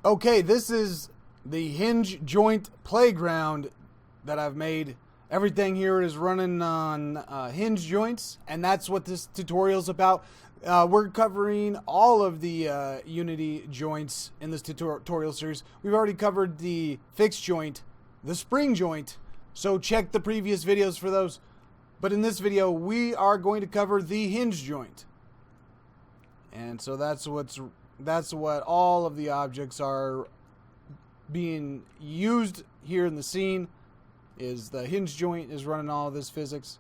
Okay, this is the hinge joint playground that I've made. Everything here is running on hinge joints, and that's what this tutorial is about. We're covering all of the Unity joints in this tutorial series. We've already covered the fixed joint, the spring joint, so check the previous videos for those. But in this video, we are going to cover the hinge joint. And so that's what all of the objects are being used here in the scene. Is the hinge joint is running all of this physics.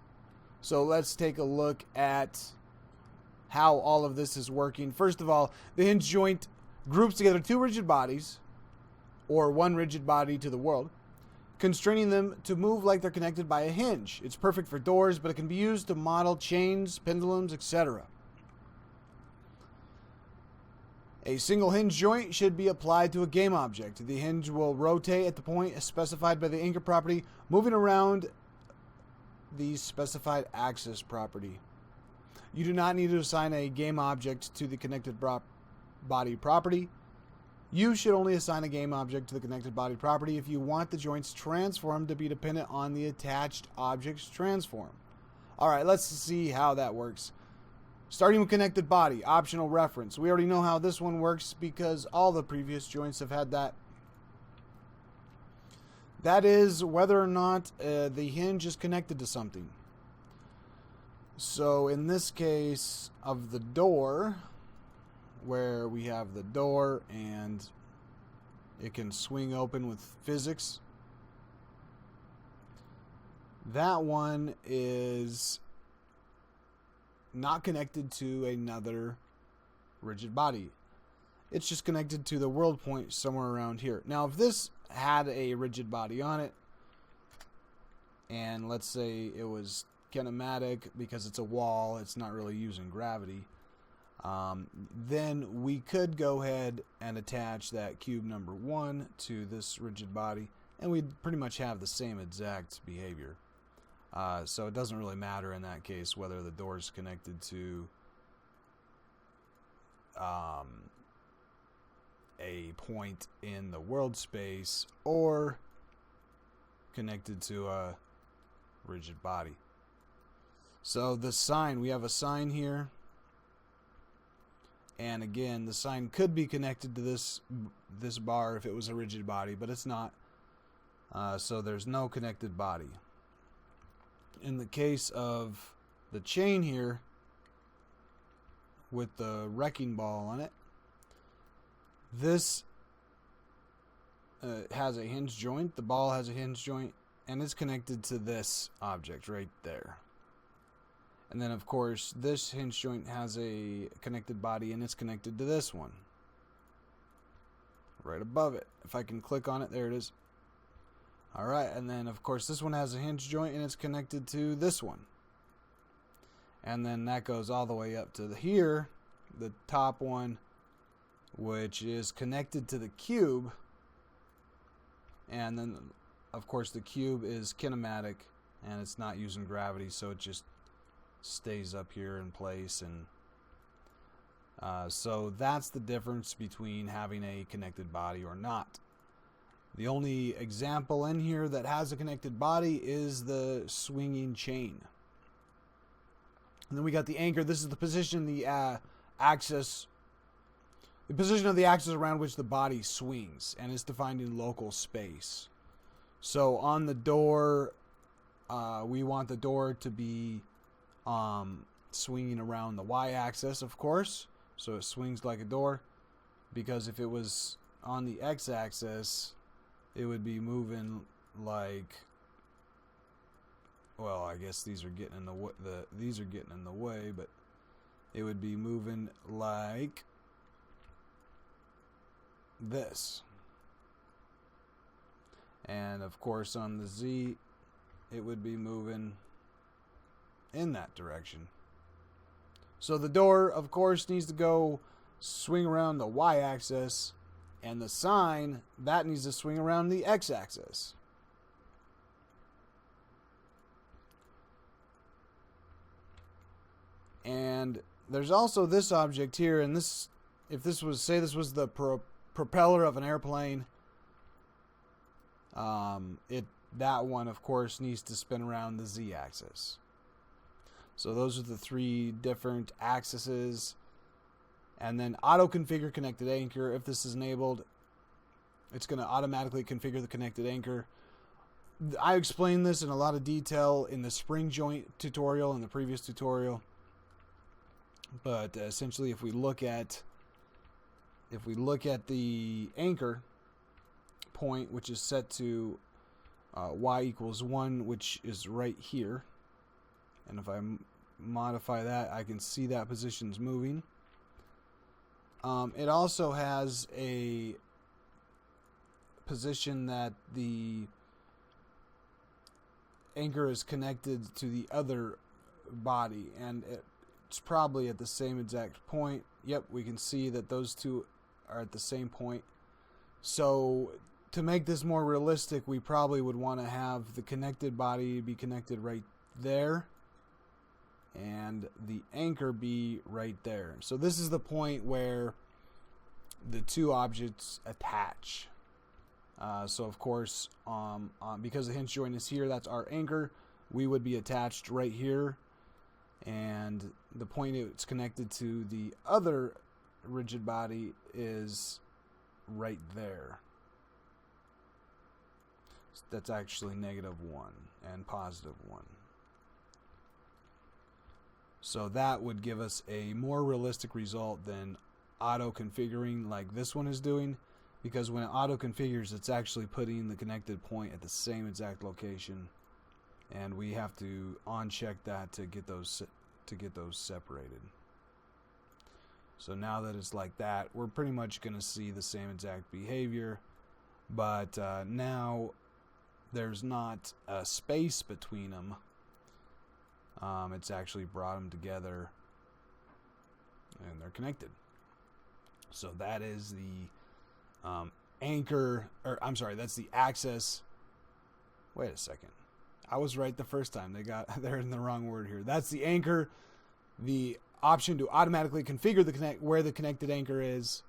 So let's take a look at how all of this is working. First of all, the hinge joint groups together two rigid bodies, or one rigid body to the world, constraining them to move like they're connected by a hinge. It's perfect for doors, but it can be used to model chains, pendulums, etc. A single hinge joint should be applied to a game object. The hinge will rotate at the point specified by the anchor property, moving around the specified axis property. You do not need to assign a game object to the connected body property. You should only assign a game object to the connected body property if you want the joint's transform to be dependent on the attached object's transform. Alright, let's see how that works. Starting with connected body, optional reference. We already know how this one works because all the previous joints have had that. That is whether or not the hinge is connected to something. So in this case of the door, where we have the door and it can swing open with physics, that one is not connected to another rigid body. It's just connected to the world point somewhere around here. Now, if this had a rigid body on it, and let's say it was kinematic because it's a wall, it's not really using gravity, then we could go ahead and attach that cube number 1 to this rigid body, and we'd pretty much have the same exact behavior. So it doesn't really matter in that case whether the door is connected to a point in the world space or connected to a rigid body. So the sign, we have a sign here, and again the sign could be connected to this bar if it was a rigid body, but it's not. So there's no connected body. In the case of the chain here with the wrecking ball on it, this has a hinge joint, the ball has a hinge joint, and it's connected to this object right there. And then of course this hinge joint has a connected body and it's connected to this one right above it. If I can click on it, there it is. Alright, and then of course this one has a hinge joint and it's connected to this one. And then that goes all the way up to here, the top one, which is connected to the cube. And then of course the cube is kinematic and it's not using gravity, so it just stays up here in place. And so that's the difference between having a connected body or not. The only example in here that has a connected body is the swinging chain. And then we got the anchor. This is the position, the axis of the axis around which the body swings, and it's defined in local space. So on the door, we want the door to be swinging around the y-axis, of course. So it swings like a door, because if it was on the x-axis, it would be moving like, well, I guess these are getting in the way, but it would be moving like this. And of course on the z, it would be moving in that direction. So the door, of course, needs to go swing around the y-axis, and the sign, that needs to swing around the x-axis. And there's also this object here, and this, if this was, say this was the propeller of an airplane, that one, of course, needs to spin around the z-axis. So those are the 3 different axes. And then auto-configure connected anchor. If this is enabled, it's going to automatically configure the connected anchor. I explained this in a lot of detail in the spring joint tutorial, in the previous tutorial. But essentially, if we look at the anchor point, which is set to y equals 1, which is right here, and if I modify that, I can see that position's moving. It also has a position that the anchor is connected to the other body, and it's probably at the same exact point. Yep, we can see that those two are at the same point. So to make this more realistic, we probably would want to have the connected body be connected right there and the anchor be right there. So this is the point where the 2 objects attach. So of course, because the hinge joint is here, that's our anchor. We would be attached right here, and the point it's connected to the other rigid body is right there. That's actually -1 and +1. So that would give us a more realistic result than auto-configuring like this one is doing, because when it auto-configures, it's actually putting the connected point at the same exact location, and we have to on-check that to get those separated. So now that it's like that, we're pretty much going to see the same exact behavior, but now there's not a space between them. It's actually brought them together, and they're connected. So that is the anchor, or I'm sorry, that's the access. Wait a second. I was right the first time. They're in the wrong word here. That's the anchor, the option to automatically configure where the connected anchor is,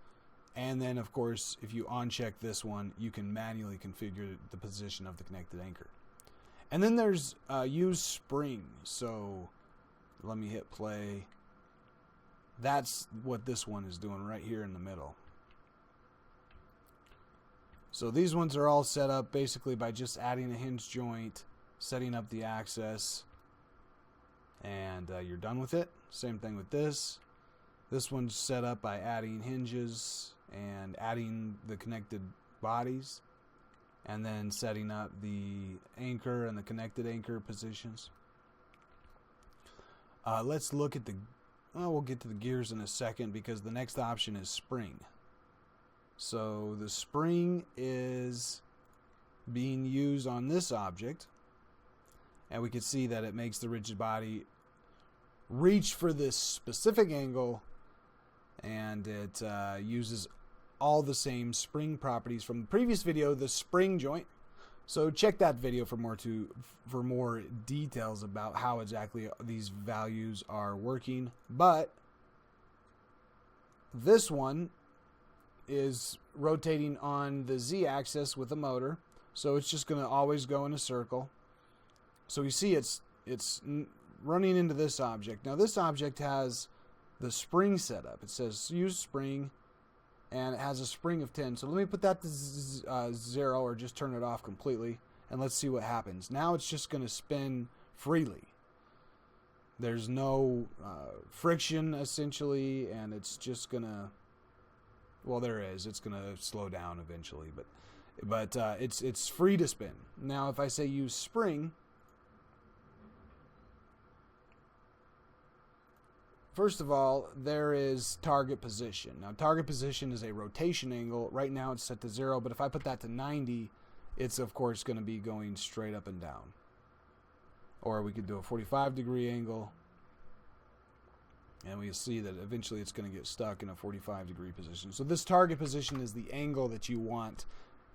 and then of course, if you uncheck this one, you can manually configure the position of the connected anchor. And then there's use spring. So let me hit play. That's what this one is doing right here in the middle. So these ones are all set up basically by just adding a hinge joint, setting up the access, and you're done with it. Same thing with this. This one's set up by adding hinges and adding the connected bodies, and then setting up the anchor and the connected anchor positions. Let's look at we'll get to the gears in a second, because the next option is spring. So the spring is being used on this object, and we can see that it makes the rigid body reach for this specific angle, and it uses all the same spring properties from the previous video, the spring joint. So check that video for more details about how exactly these values are working. But this one is rotating on the z-axis with a motor, so it's just going to always go in a circle. So you see it's running into this object. Now this object has the spring set up. It says use spring, and it has a spring of 10. So let me put that to 0, or just turn it off completely, and let's see what happens. Now it's just going to spin freely. There's no friction, essentially, and it's just going to, well, there is. It's going to slow down eventually, but it's free to spin. Now if I say use spring, first of all, there is target position. Now, target position is a rotation angle. Right now, it's set to 0, but if I put that to 90, it's, of course, going to be going straight up and down. Or we could do a 45-degree angle, and we see that eventually it's going to get stuck in a 45-degree position. So this target position is the angle that you want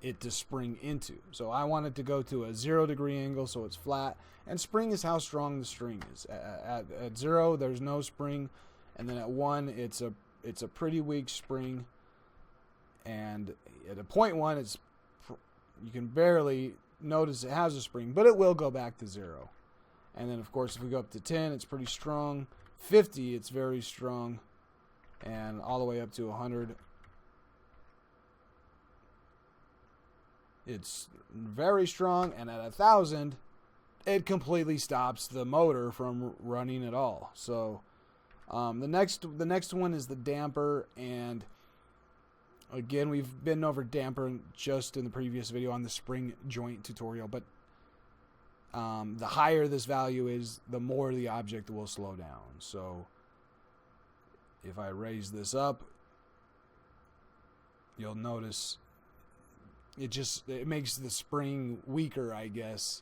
it to spring into. So I want it to go to a 0-degree angle, so it's flat. And spring is how strong the string is. At 0, there's no spring, and then at 1, it's a pretty weak spring. And at a 0.1, you can barely notice it has a spring, but it will go back to 0. And then, of course, if we go up to 10, it's pretty strong. 50, it's very strong. And all the way up to 100, it's very strong. And at 1,000, it completely stops the motor from running at all. So the next one is the damper. And again, we've been over damper just in the previous video on the spring joint tutorial. But the higher this value is, the more the object will slow down. So if I raise this up, you'll notice it makes the spring weaker, I guess.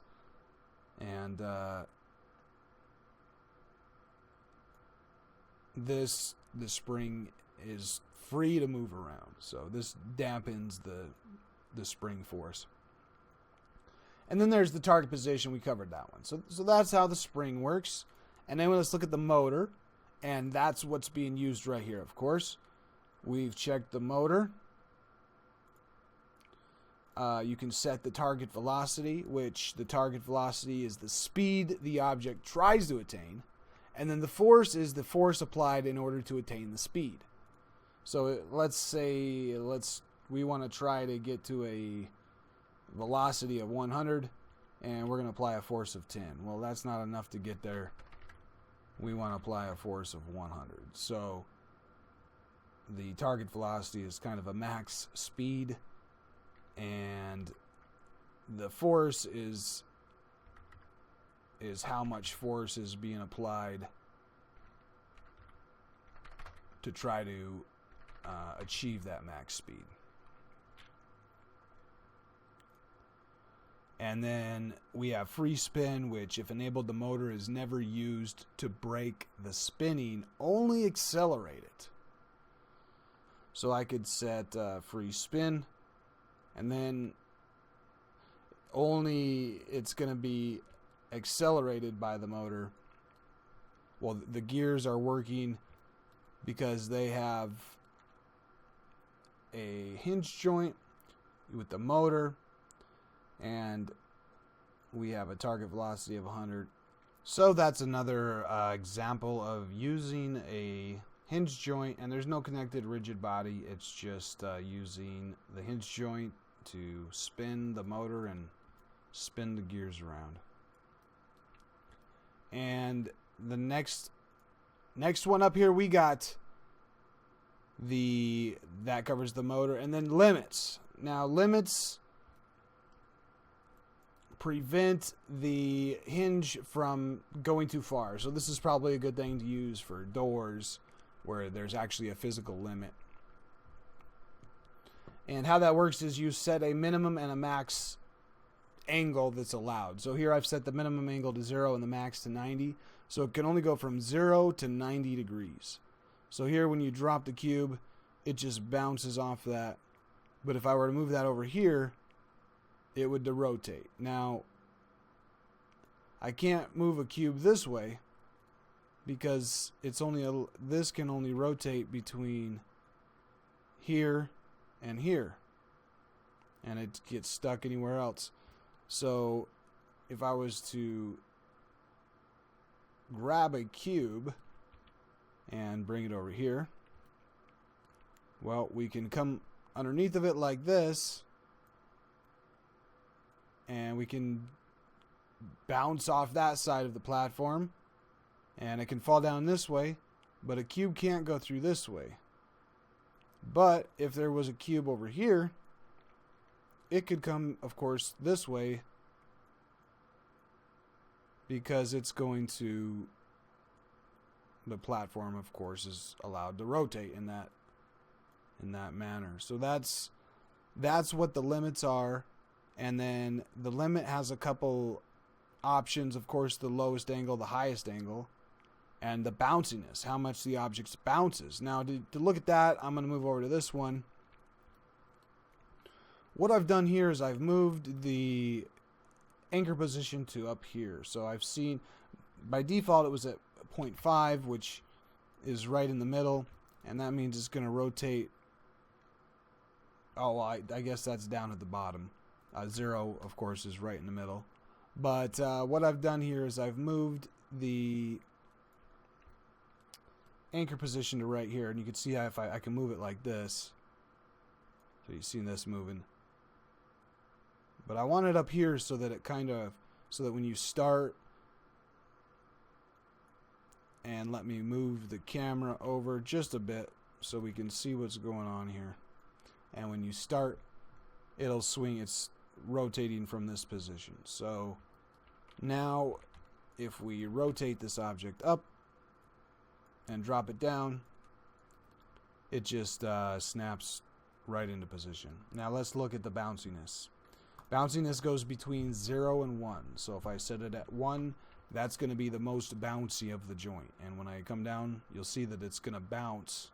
And the spring is free to move around. So this dampens the spring force. And then there's the target position. We covered that one. So that's how the spring works. And then let's look at the motor. And that's what's being used right here, of course. We've checked the motor. You can set the target velocity, which the target velocity is the speed the object tries to attain. And then the force is the force applied in order to attain the speed. So let's say we want to try to get to a velocity of 100, and we're going to apply a force of 10. Well, that's not enough to get there. We want to apply a force of 100. So the target velocity is kind of a max speed, and the force is how much force is being applied to try to achieve that max speed. And then we have free spin, which, if enabled, the motor is never used to break the spinning, only accelerate it. So I could set free spin, and then only it's going to be accelerated by the motor. Well, the gears are working because they have a hinge joint with the motor, and we have a target velocity of 100. So that's another example of using a hinge joint, and there's no connected rigid body. It's just using the hinge joint to spin the motor and spin the gears around. And the next one up here, we got that covers the motor, and then limits. Now limits prevent the hinge from going too far. So this is probably a good thing to use for doors where there's actually a physical limit. And how that works is you set a minimum and a max angle that's allowed. So here I've set the minimum angle to 0 and the max to 90. So it can only go from 0 to 90 degrees. So here when you drop the cube, it just bounces off that. But if I were to move that over here, it would rotate. Now, I can't move a cube this way because it's only this can only rotate between here and here, and it gets stuck anywhere else. So if I was to grab a cube and bring it over here, well, we can come underneath of it like this, and we can bounce off that side of the platform, and it can fall down this way, but a cube can't go through this way. But if there was a cube over here, it could come, of course, this way, because it's going to, the platform, of course, is allowed to rotate in that manner. So that's what the limits are. And then the limit has a couple options, of course, the lowest angle, the highest angle, and the bounciness, how much the object bounces. Now, to look at that, I'm going to move over to this one. What I've done here is I've moved the anchor position to up here. So I've seen, by default, it was at 0.5, which is right in the middle, and that means it's going to rotate Oh, I guess that's down at the bottom. 0, of course, is right in the middle. But what I've done here is I've moved the anchor position to right here, and you can see how if I can move it like this. So you've seen this moving. But I want it up here so that it so that when you start, and let me move the camera over just a bit so we can see what's going on here. And when you start, it'll swing. It's rotating from this position. So now if we rotate this object up and drop it down, it just snaps right into position. Now let's look at the bounciness. Bounciness goes between 0 and 1. So if I set it at 1, that's going to be the most bouncy of the joint. And when I come down, you'll see that it's going to bounce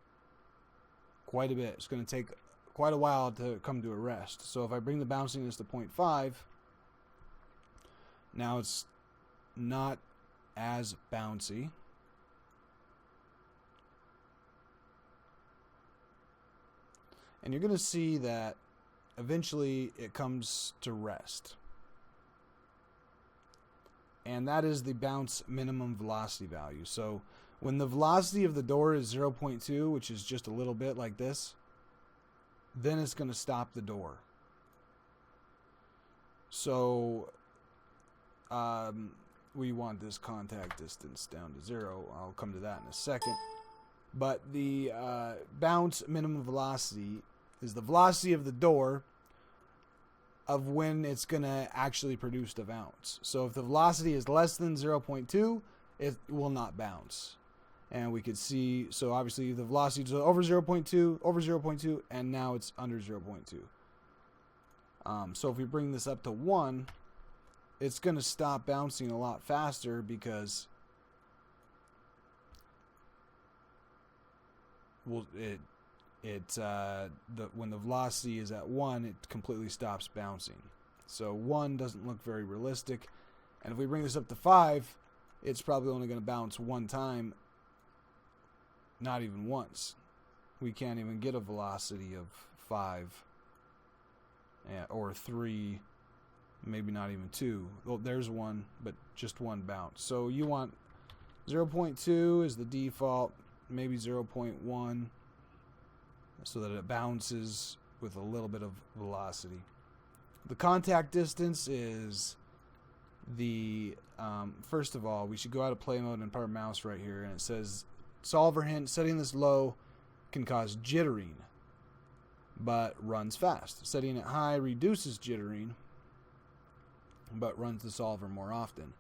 quite a bit. It's going to take quite a while to come to a rest. So if I bring the bounciness to 0.5, now it's not as bouncy. And you're going to see that eventually it comes to rest. And that is the bounce minimum velocity value. So when the velocity of the door is 0.2, which is just a little bit like this, then it's going to stop the door. So we want this contact distance down to 0. I'll come to that in a second. But the bounce minimum velocity is the velocity of the door of when it's going to actually produce the bounce. So if the velocity is less than 0.2, it will not bounce. And we could see, so obviously the velocity is over 0.2, and now it's under 0.2. So if we bring this up to 1, it's going to stop bouncing a lot faster because when the velocity is at 1, it completely stops bouncing. So 1 doesn't look very realistic. And if we bring this up to 5, it's probably only going to bounce 1 time. Not even once. We can't even get a velocity of 5 or 3, maybe not even 2. Well, there's 1, but just 1 bounce. So you want 0.2 is the default, maybe 0.1, so that it bounces with a little bit of velocity. The contact distance is the, first of all, we should go out of play mode and put our mouse right here, and it says solver hint, setting this low can cause jittering, but runs fast. Setting it high reduces jittering, but runs the solver more often.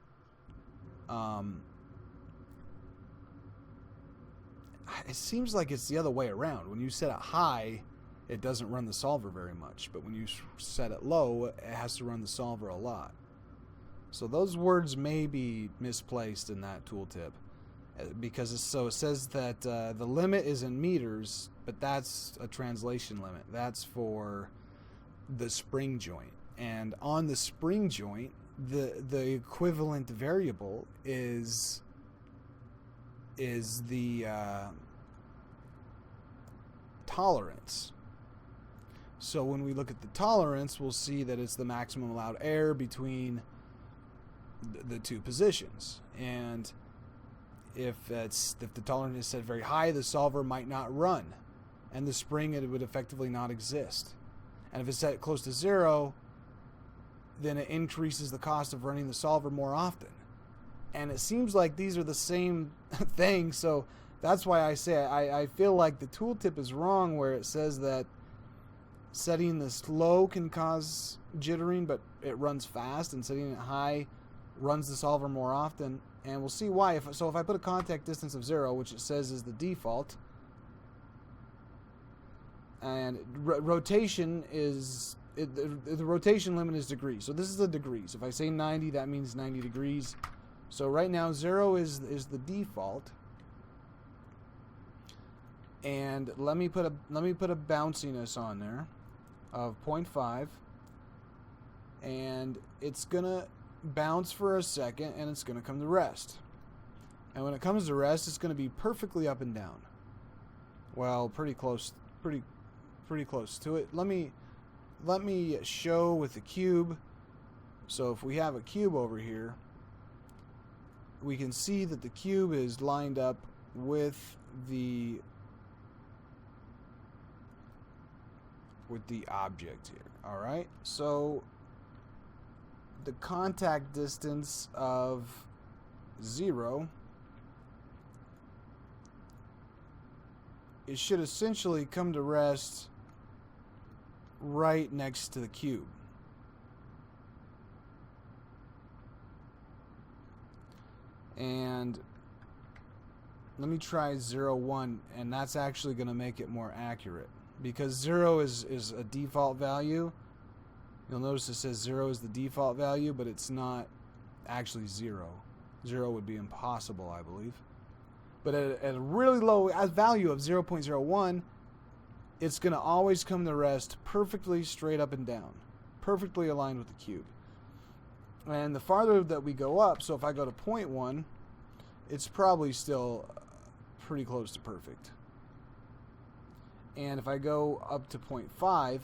It seems like it's the other way around. When you set it high, it doesn't run the solver very much, but when you set it low, it has to run the solver a lot. So those words may be misplaced in that tooltip, because it says that the limit is in meters, but that's a translation limit. That's for the spring joint. And on the spring joint, the equivalent variable is the tolerance. So when we look at the tolerance, we'll see that it's the maximum allowed air between the two positions. And if the tolerance is set very high, the solver might not run, and the spring, it would effectively not exist. And if it's set close to 0, then it increases the cost of running the solver more often. And it seems like these are the same thing, so that's why I say I feel like the tooltip is wrong, where it says that setting this low can cause jittering, but it runs fast, and setting it high runs the solver more often. And we'll see why. If I put a contact distance of 0, which it says is the default, and rotation is the rotation limit is degrees. So this is the degrees. If I say 90, that means 90 degrees. So right now 0 is the default. And let me put a bounciness on there of 0.5, and it's gonna bounce for a second, and it's gonna come to rest. And when it comes to rest, it's gonna be perfectly up and down. Well, pretty close pretty close to it. Let me show with the cube. So if we have a cube over here, we can see that the cube is lined up with the object here. All right, so the contact distance of 0, it should essentially come to rest right next to the cube. And let me try 0, 1, and that's actually going to make it more accurate, because 0 is a default value. You'll notice it says 0 is the default value, but it's not actually 0. 0 would be impossible, I believe. But at a really low value of 0.01, it's going to always come to rest perfectly straight up and down, perfectly aligned with the cube. And the farther that we go up, so if I go to 0.1, it's probably still pretty close to perfect. And if I go up to 0.5,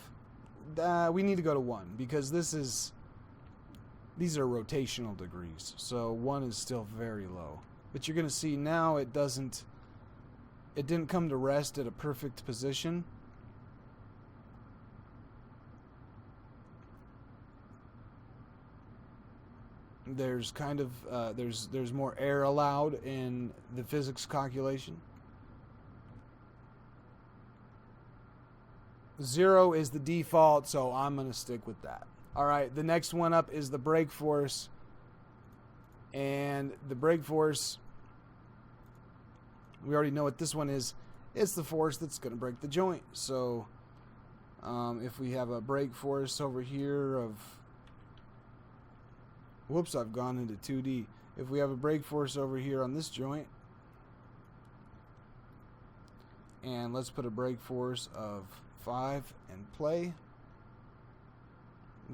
we need to go to 1, because these are rotational degrees. So 1 is still very low. But you're going to see now it didn't come to rest at a perfect position. There's kind of there's more air allowed in the physics calculation. 0 is the default, so I'm going to stick with that. All right, the next one up is the brake force. And the brake force, we already know what this one is. It's the force that's going to break the joint. So if we have a brake force over here of... Whoops, I've gone into 2D. If we have a brake force over here on this joint, and let's put a brake force of 5 and play,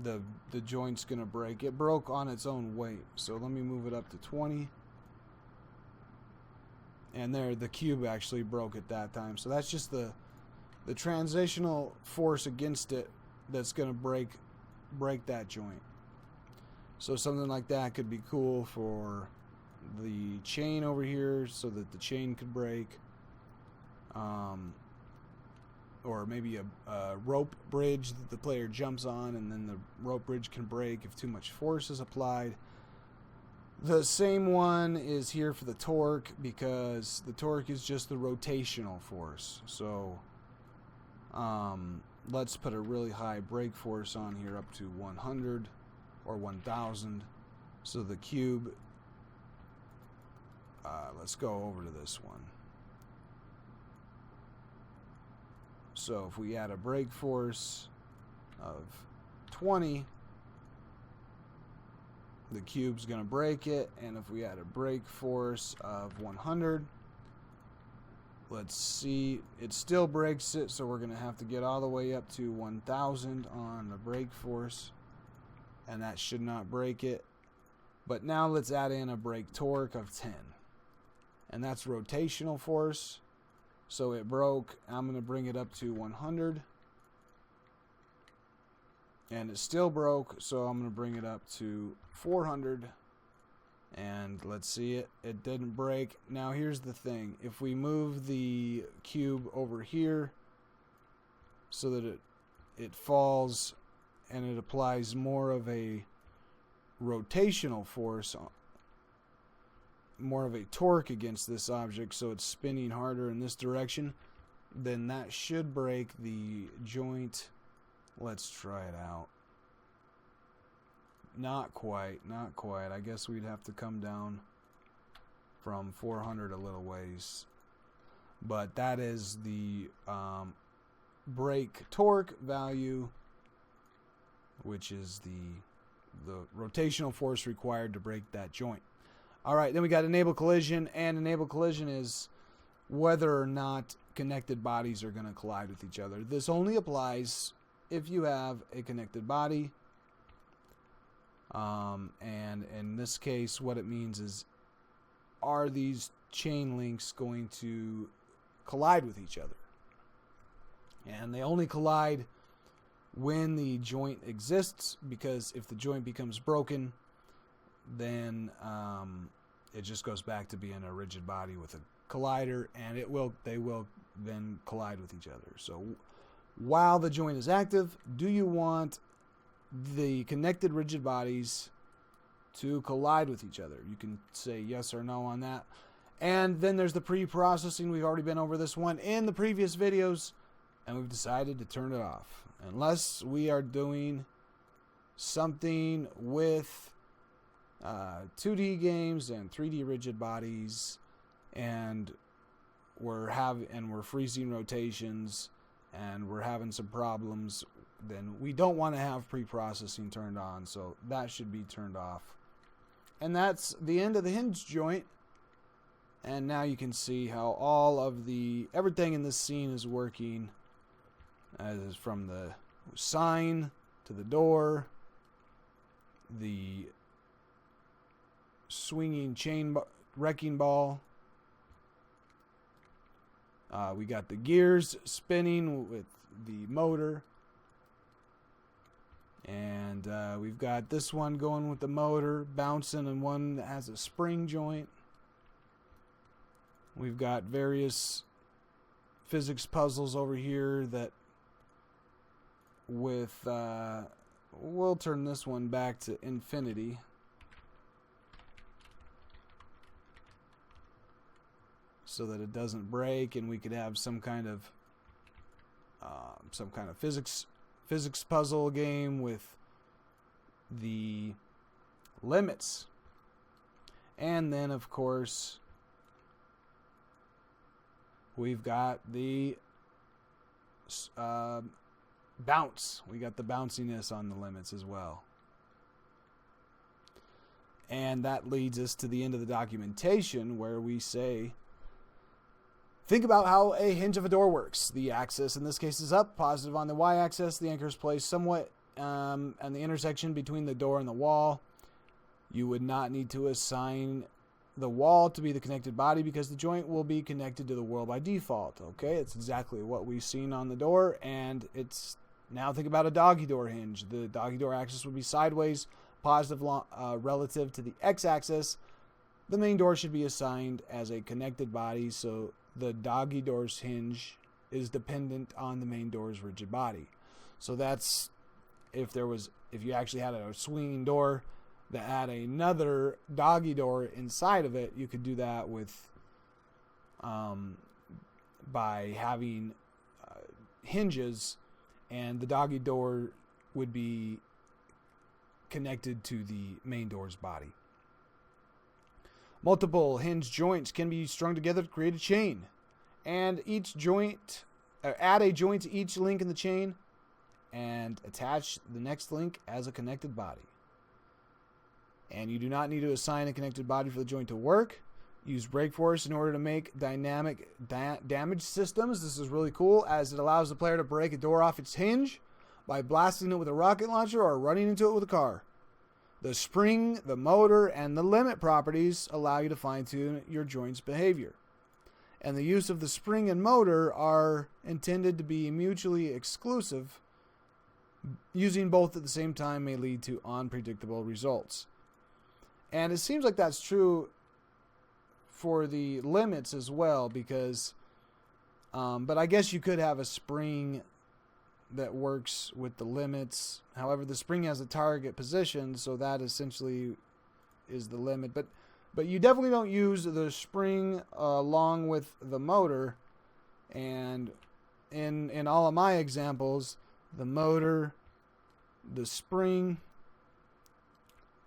the joint's going to break. It broke on its own weight. So let me move it up to 20. And there, the cube actually broke at that time. So that's just the transitional force against it that's going to break that joint. So something like that could be cool for the chain over here, so that the chain could break. Or maybe a rope bridge that the player jumps on, and then the rope bridge can break if too much force is applied. The same one is here for the torque, because the torque is just the rotational force. So let's put a really high brake force on here, up to 100 or 1000. So the cube, let's go over to this one. So if we add a brake force of 20, the cube's going to break it. And if we add a brake force of 100, let's see, it still breaks it. So we're going to have to get all the way up to 1000 on the brake force, and that should not break it. But now let's add in a brake torque of 10, and that's rotational force. So it broke. I'm going to bring it up to 100. And it still broke, so I'm going to bring it up to 400. And let's see it. It didn't break. Now here's the thing. If we move the cube over here so that it falls and it applies more of a rotational force, more of a torque against this object, so it's spinning harder in this direction, then that should break the joint. Let's try it out. Not quite. I guess we'd have to come down from 400 a little ways. But that is the brake torque value, which is the rotational force required to break that joint. All right, then we got enable collision, and enable collision is whether or not connected bodies are going to collide with each other. This only applies if you have a connected body, and in this case, what it means is, are these chain links going to collide with each other? And they only collide when the joint exists, because if the joint becomes broken, then it just goes back to being a rigid body with a collider, and they will then collide with each other. So while the joint is active, do you want the connected rigid bodies to collide with each other? You can say yes or no on that. And then there's the pre-processing. We've already been over this one in the previous videos, and we've decided to turn it off unless we are doing something with 2D games and 3D rigid bodies, and we're freezing rotations and we're having some problems. Then we don't want to have pre-processing turned on, so that should be turned off. And that's the end of the hinge joint. And now you can see how all of everything in this scene is working, as from the sign to the door, the swinging chain wrecking ball. We got the gears spinning with the motor. And we've got this one going with the motor, bouncing, and one that has a spring joint. We've got various physics puzzles over here that we'll turn this one back to infinity. So that it doesn't break, and we could have some kind of physics puzzle game with the limits. And then, of course, we've got the bounce. We got the bounciness on the limits as well. And that leads us to the end of the documentation, where we say, think about how a hinge of a door works. The axis in this case is up, positive on the y-axis. The anchor is placed somewhat at the intersection between the door and the wall. You would not need to assign the wall to be the connected body, because the joint will be connected to the wall by default. Okay, it's exactly what we've seen on the door, and it's now think about a doggy door hinge. The doggy door axis would be sideways, positive relative to the x-axis. The main door should be assigned as a connected body, so the doggy door's hinge is dependent on the main door's rigid body. So that's if you actually had a swinging door that had another doggy door inside of it, you could do that with by having hinges, and the doggy door would be connected to the main door's body. Multiple hinge joints can be strung together to create a chain, and each joint, add a joint to each link in the chain, and attach the next link as a connected body. And you do not need to assign a connected body for the joint to work. Use brake force in order to make dynamic damage systems. This is really cool, as it allows the player to break a door off its hinge by blasting it with a rocket launcher or running into it with a car. The spring, the motor, and the limit properties allow you to fine-tune your joint's behavior. And the use of the spring and motor are intended to be mutually exclusive. Using both at the same time may lead to unpredictable results. And it seems like that's true for the limits as well, because but I guess you could have a spring that works with the limits. However, the spring has a target position, so that essentially is the limit. But you definitely don't use the spring along with the motor. And in all of my examples, the motor, the spring,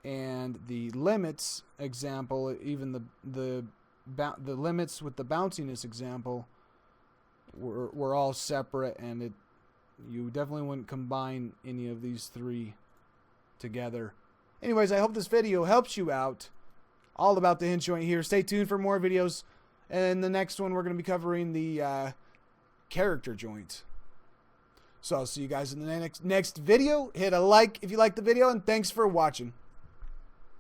and the limits example, even the limits with the bounciness example, were all separate, and you definitely wouldn't combine any of these three together. Anyways, I hope this video helps you out. All about the hinge joint here. Stay tuned for more videos. And the next one, we're going to be covering the character joint. So I'll see you guys in the next video. Hit a like if you liked the video, and thanks for watching.